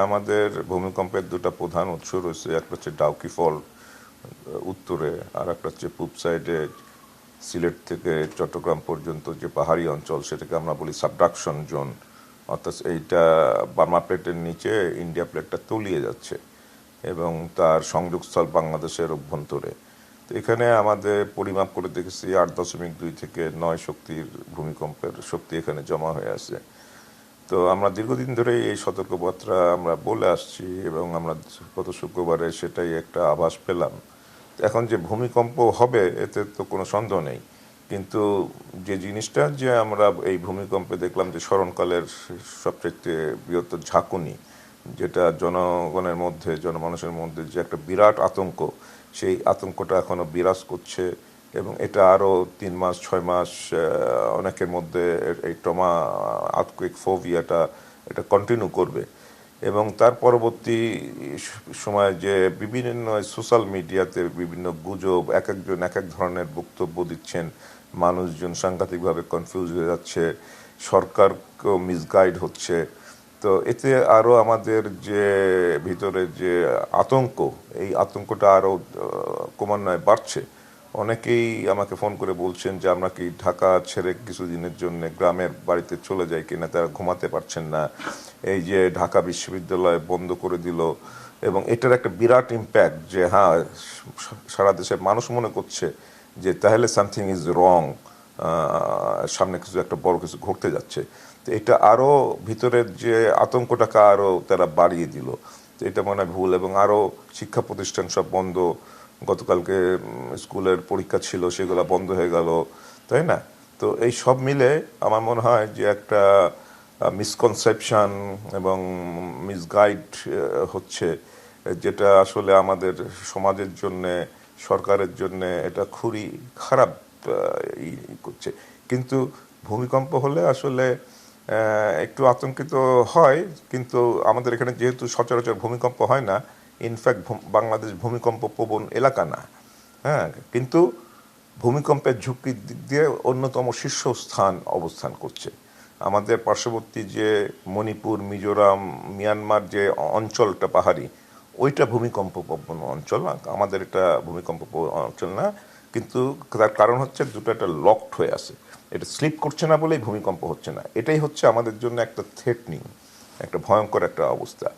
আমাদের ভূমিকম্পের দুটো প্রধান উৎস রয়েছে, একটা হচ্ছে ডাউকি ফল্ট উত্তরে, আর একটা হচ্ছে পূব সাইডে সিলেট থেকে চট্টগ্রাম পর্যন্ত যে পাহাড়ি অঞ্চল, সেটাকে আমরা বলি সাবডাকশন জোন। অর্থাৎ এইটা বার্মা প্লেটের নিচে ইন্ডিয়া প্লেটটা তলিয়ে যাচ্ছে এবং তার সংযোগস্থল বাংলাদেশের অভ্যন্তরে। তো এখানে আমাদের পরিমাপ করে দেখেছি 8.2 থেকে 9 শক্তির ভূমিকম্পের শক্তি এখানে জমা হয়ে আছে। তো আমরা দীর্ঘদিন ধরে এই সতর্কবার্তা আমরা বলে আসছি এবং আমরা গত শুক্রবারে সেটাই একটা আভাস পেলাম। এখন যে ভূমিকম্প হবে এতে তো কোনো সন্দেহ নেই, কিন্তু যে জিনিসটা যে আমরা এই ভূমিকম্পে দেখলাম যে স্মরণকালের সবচেয়ে বৃহত্তর ঝাঁকুনি, যেটা জনগণের মধ্যে জনমানুষের মধ্যে যে একটা বিরাট আতঙ্ক, সেই আতঙ্কটা এখনও বিরাজ করছে এবং এটা আরও 3 মাস 6 মাস অনেকের মধ্যে এই ট্রমা আর্থকুয়েক ফোবিয়াটা এটা কন্টিনিউ করবে। এবং তার পরবর্তী সময়ে যে বিভিন্ন সোশ্যাল মিডিয়াতে বিভিন্ন গুজব, এক একজন এক এক ধরনের বক্তব্য দিচ্ছেন, মানুষজন সাংঘাতিকভাবে কনফিউজ হয়ে যাচ্ছে, সরকারকেও মিসগাইড হচ্ছে। তো এতে আরও আমাদের যে ভিতরে যে আতঙ্ক, এই আতঙ্কটা আরও ক্রমান্বয়ে বাড়ছে। অনেকেই আমাকে ফোন করে বলছেন যে আমরা কি ঢাকা ছেড়ে কিছুদিনের জন্য গ্রামের বাড়িতে চলে যাই কিনা, তারা ঘুমাতে পারছেন না। এই যে ঢাকা বিশ্ববিদ্যালয় বন্ধ করে দিল, এবং এটার একটা বিরাট ইম্প্যাক্ট যে হ্যাঁ, সারা দেশের মানুষ মনে করছে যে তাহলে সামথিং ইজ রং, সামনে কিছু একটা বড় কিছু ঘটতে যাচ্ছে। তো এটা আরও ভিতরের যে আতঙ্কটাকে আরও তারা বাড়িয়ে দিল। তো এটা মনে হয় ভুল। এবং আরও শিক্ষা প্রতিষ্ঠান সব বন্ধ, গতকালকে স্কুলের পরীক্ষা ছিল সেগুলো বন্ধ হয়ে গেল, তাই না? তো এই সব মিলে আমার মনে হয় যে একটা মিসকনসেপশন এবং মিসগাইড হচ্ছে, যেটা আসলে আমাদের সমাজের জন্যে, সরকারের জন্যে এটা খুবই খারাপ করছে। কিন্তু ভূমিকম্প হলে আসলে একটু আতঙ্কিত হয়, কিন্তু আমাদের এখানে যেহেতু সচরাচর ভূমিকম্প হয় না, ইনফ্যাক্ট বাংলাদেশ ভূমিকম্প প্রবণ এলাকা না, হ্যাঁ, কিন্তু ভূমিকম্পের ঝুঁকির দিক দিয়ে অন্যতম শীর্ষস্থান অবস্থান করছে। আমাদের পার্শ্ববর্তী যে মণিপুর, মিজোরাম, মিয়ানমার যে অঞ্চলটা পাহাড়ি, ওইটা ভূমিকম্প প্রবণ অঞ্চল, আমাদের এটা ভূমিকম্প অঞ্চল না। কিন্তু তার কারণ হচ্ছে দুটো একটা লকড হয়ে আছে, এটা স্লিপ করছে না বলেই ভূমিকম্প হচ্ছে না। এটাই হচ্ছে আমাদের জন্য একটা থ্রেটনিং, একটা ভয়ঙ্কর একটা অবস্থা।